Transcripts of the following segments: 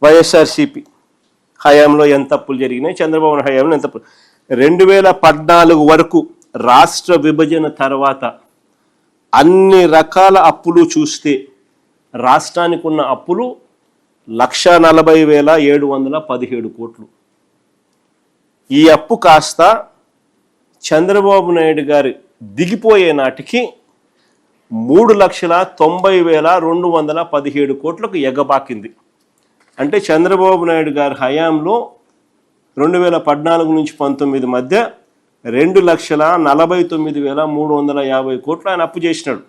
వైఎస్ఆర్సీపీ హయాంలో ఎంత అప్పులు జరిగినాయి, చంద్రబాబు నాయుడు హయాంలో ఎంత 2014 వరకు రాష్ట్ర విభజన తర్వాత అన్ని రకాల అప్పులు చూస్తే రాష్ట్రానికి ఉన్న అప్పులు 1,40,717 కోట్లు. ఈ అప్పు కాస్త చంద్రబాబు నాయుడు గారు దిగిపోయే నాటికి 3,90,217 కోట్లకు ఎగబాకింది. అంటే చంద్రబాబు నాయుడు గారి హయాంలో 2014 నుంచి 19 మధ్య 2,49,350 కోట్లు ఆయన అప్పు చేసినాడు.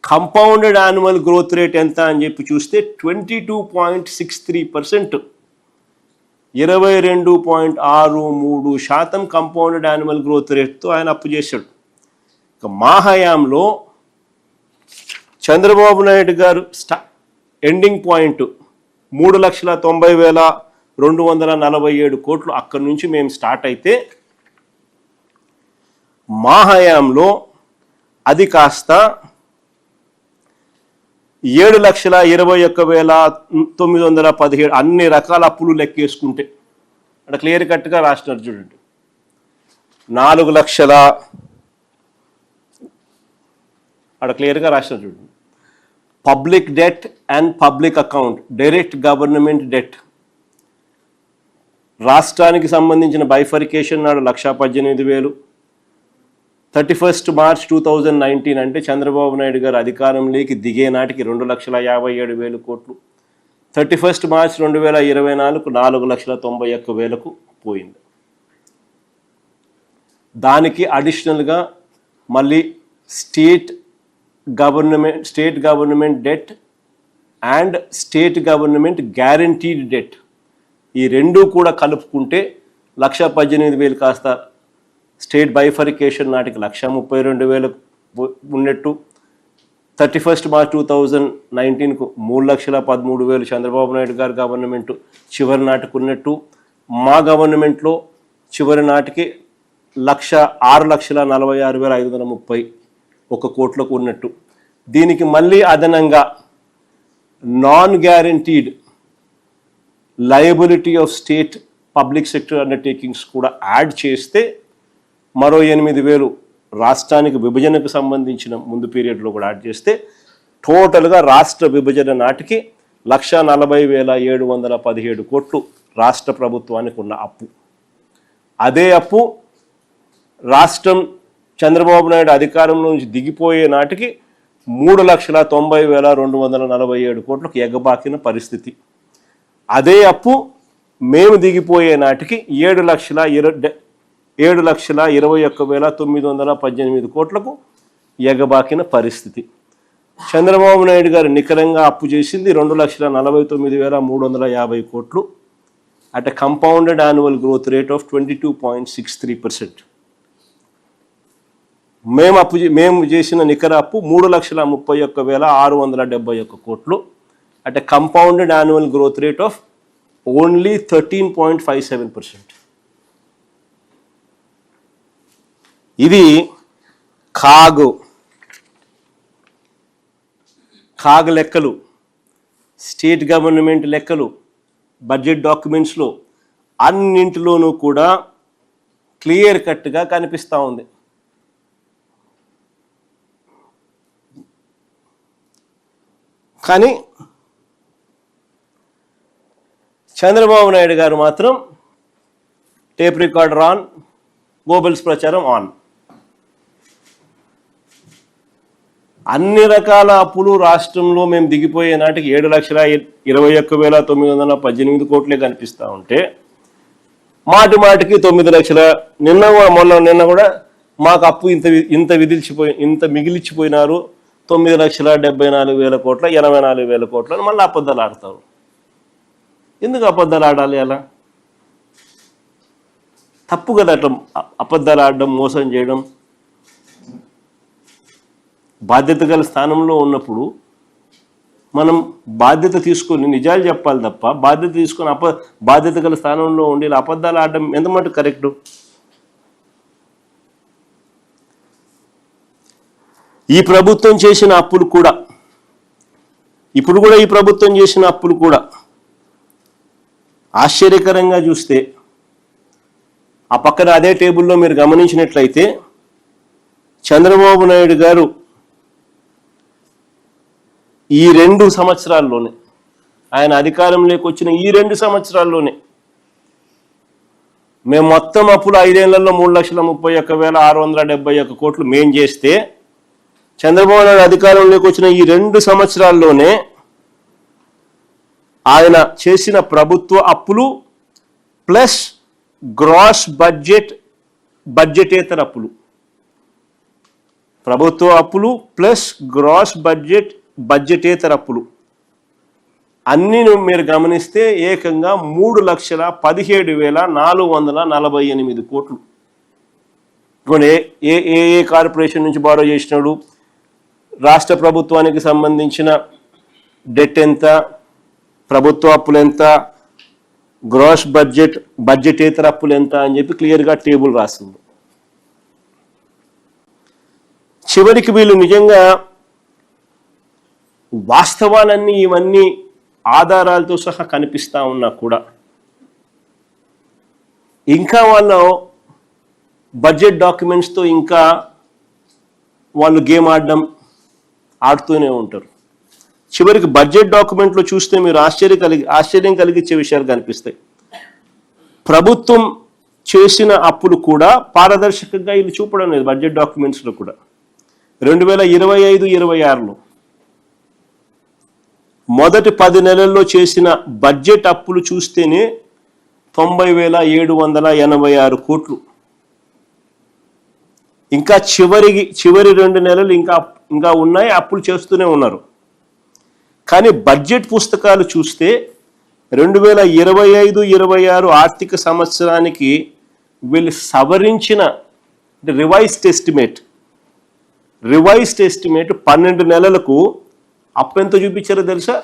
కంపౌండెడ్ యాన్యువల్ గ్రోత్ రేట్ ఎంత అని చెప్పి చూస్తే 22.63%, 22.63% కంపౌండెడ్ యాన్యువల్ గ్రోత్ రేట్తో ఆయన అప్పు చేశాడు. ఇక మా హయాంలో చంద్రబాబు నాయుడు గారు ఎండింగ్ పాయింట్ 3,90,247 కోట్లు. అక్కడి నుంచి మేము స్టార్ట్ అయితే మా హయాంలో అది కాస్త 7,21,917 అన్ని రకాల అప్పులు లెక్కేసుకుంటే అంటే క్లియర్ కట్గా రాసినారు చూడండి. 4 లక్షల అక్కడ క్లియర్గా రాసినారు చూడండి. Public debt and public account, direct government debt, రాష్ట్రానికి సంబంధించిన బైఫర్కేషన్ నాడు 1,18,000. 31 మార్చ్ 2019 అంటే చంద్రబాబు నాయుడు గారు అధికారంలోకి దిగే నాటికి 2,57,000 కోట్లు. 31 మార్చ్ 2024 4,91,000కు పోయింది. దానికి అడిషనల్గా మళ్ళీ state government debt and state government guaranteed debt, ఈ రెండు కూడా కలుపుకుంటే 1,18,000 కాస్త స్టేట్ బైఫర్కేషన్ నాటికి 1,32,000 ఉన్నట్టు. 31 మార్చ్ 2019కు 3,13,000 చంద్రబాబు నాయుడు గారి గవర్నమెంట్ చివరి నాటికి ఉన్నట్టు. మా గవర్నమెంట్లో చివరి నాటికి 6,46,531 కోట్లకు ఉన్నట్టు. దీనికి మళ్ళీ అదనంగా non guaranteed liability of state public sector undertakings కూడా యాడ్ చేస్తే మరో 8,000 రాష్ట్రానికి విభజనకు సంబంధించిన ముందు పీరియడ్లో కూడా యాడ్ చేస్తే టోటల్గా రాష్ట్ర విభజన నాటికి 1,40,717 కోట్లు రాష్ట్ర ప్రభుత్వానికి ఉన్న అప్పు. అదే అప్పు రాష్ట్రం చంద్రబాబు నాయుడు అధికారంలో నుంచి దిగిపోయే నాటికి 3,90,247 కోట్లకు ఎగబాకిన పరిస్థితి. అదే అప్పు మేము దిగిపోయే నాటికి 7,21,918 కోట్లకు ఎగబాకిన పరిస్థితి. చంద్రబాబు నాయుడు గారు నికరంగా అప్పు చేసింది 2,49,350 కోట్లు at a compounded annual growth rate of 22.63%. మేము చేసిన నికర అప్పు 3,31,671 కోట్లు at a compounded annual growth rate of only 13.57%. ఇది కాగ్ లెక్కలు, స్టేట్ గవర్నమెంట్ లెక్కలు, బడ్జెట్ డాక్యుమెంట్స్లో అన్నింటిలోనూ కూడా క్లియర్ కట్గా కనిపిస్తూ ఉంది. కానీ చంద్రబాబు నాయుడు గారు మాత్రం టేప్ రికార్డర్ ఆన్, గోబెల్స్ ప్రచారం ఆన్. అన్ని రకాల అప్పులు రాష్ట్రంలో మేము దిగిపోయే నాటికి 7,21,918 కోట్లే కనిపిస్తూ ఉంటే మాటికి 9 లక్షల నిన్న కూడా మాకు అప్పు ఇంత మిగిలిచ్చిపోయినారు 9,74,000 కోట్ల 84,000 కోట్లని మళ్ళీ అబద్ధాలు ఆడతారు. ఎందుకు అబద్ధాలు ఆడాలి? అలా తప్పు కదా. అట్లా అబద్ధాలు ఆడడం, మోసం చేయడం. బాధ్యత గల స్థానంలో ఉన్నప్పుడు మనం బాధ్యత తీసుకొని నిజాలు చెప్పాలి తప్ప బాధ్యత తీసుకొని బాధ్యత గల స్థానంలో ఉండి అబద్ధాలు ఆడడం ఎంత మటుకు కరెక్టు? ఈ ప్రభుత్వం చేసిన అప్పులు కూడా ఇప్పుడు కూడా ఈ ప్రభుత్వం చేసిన అప్పులు కూడా ఆశ్చర్యకరంగా చూస్తే ఆ పక్కన అదే టేబుల్లో మీరు గమనించినట్లయితే చంద్రబాబు నాయుడు గారు ఈ 2 సంవత్సరాల్లోనే ఆయన అధికారంలోకి వచ్చిన ఈ 2 సంవత్సరాల్లోనే మేము మొత్తం అప్పులు 5 ఏళ్లలో 3,31,671 కోట్లు మేం చేస్తే చంద్రబాబు నాయుడు అధికారంలోకి వచ్చిన ఈ 2 సంవత్సరాల్లోనే ఆయన చేసిన ప్రభుత్వ అప్పులు ప్లస్ గ్రాస్ బడ్జెటేతర అప్పులు, ప్రభుత్వ అప్పులు ప్లస్ గ్రాస్ బడ్జెటేతర అప్పులు అన్నీ మీరు గమనిస్తే ఏకంగా 3,17,448 కోట్లు. ఏ ఏ కార్పొరేషన్ నుంచి బారో చేసినాడు, రాష్ట్ర ప్రభుత్వానికి సంబంధించిన డెట్ ఎంత, ప్రభుత్వ అప్పులు ఎంత, గ్రాస్ బడ్జెటేతర అప్పులు ఎంత అని చెప్పి క్లియర్గా టేబుల్ రాస్తుంది. చివరికి వీళ్ళు నిజంగా వాస్తవాలన్నీ ఇవన్నీ ఆధారాలతో సహా కనిపిస్తూ ఉన్నా కూడా ఇంకా వాళ్ళు బడ్జెట్ డాక్యుమెంట్స్తో ఇంకా వాళ్ళు గేమ్ ఆడుతూనే ఉంటారు. చివరికి బడ్జెట్ డాక్యుమెంట్లో చూస్తే మీరు ఆశ్చర్యం కలిగించే విషయాలు కనిపిస్తాయి. ప్రభుత్వం చేసిన అప్పులు కూడా పారదర్శకంగా వీళ్ళు చూపడం లేదు. బడ్జెట్ డాక్యుమెంట్స్లో కూడా 2025-26లో మొదటి 10 నెలల్లో చేసిన బడ్జెట్ అప్పులు చూస్తేనే 90,786 కోట్లు. ఇంకా చివరి 2 నెలలు ఇంకా ఉన్నాయి, అప్పులు చేస్తూనే ఉన్నారు. కానీ బడ్జెట్ పుస్తకాలు చూస్తే 2025-26 ఆర్థిక సంవత్సరానికి వీళ్ళు సవరించిన రివైజ్డ్ ఎస్టిమేట్ 12 నెలలకు అప్పు ఎంత చూపించారో తెలుసా?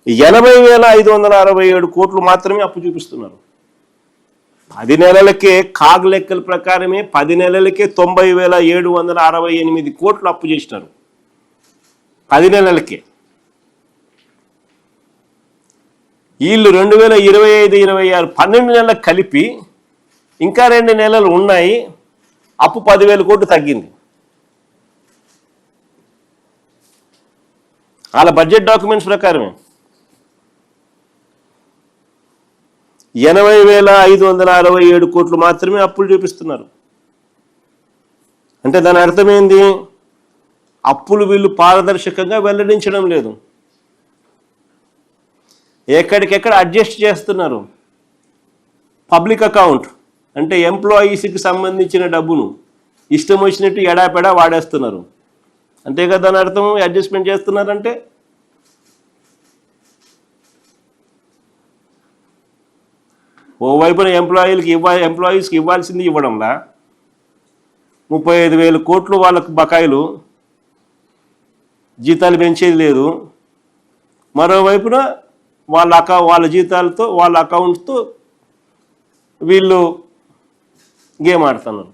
80,567 కోట్లు మాత్రమే అప్పు చూపిస్తున్నారు. 10 నెలలకే కాగ్ లెక్కల ప్రకారమే 10 నెలలకే 90,768 కోట్లు అప్పు చేసినారు. 10 నెలలకే. వీళ్ళు 2025-26 12 నెలలకు కలిపి ఇంకా 2 నెలలు ఉన్నాయి, అప్పు 10,000 కోట్లు తగ్గింది. వాళ్ళ బడ్జెట్ డాక్యుమెంట్స్ ప్రకారమే 80,567 కోట్లు మాత్రమే అప్పులు చూపిస్తున్నారు. అంటే దాని అర్థమైంది, అప్పులు వీళ్ళు పారదర్శకంగా వెల్లడించడం లేదు, ఎక్కడికెక్కడ అడ్జస్ట్ చేస్తున్నారు. పబ్లిక్ అకౌంట్ అంటే ఎంప్లాయీస్కి సంబంధించిన డబ్బును ఇష్టం వచ్చినట్టు ఎడాపెడా వాడేస్తున్నారు. అంతే కదా దాని అర్థం, అడ్జస్ట్మెంట్ చేస్తున్నారంటే. ఓవైపున ఎంప్లాయీస్కి ఇవ్వాల్సింది ఇవ్వడంలా 35,000 కోట్లు వాళ్ళకు బకాయిలు, జీతాలు పెంచేది లేదు. మరోవైపున వాళ్ళ జీతాలతో వాళ్ళ అకౌంట్తో వీళ్ళు గేమ్ ఆడుతున్నారు.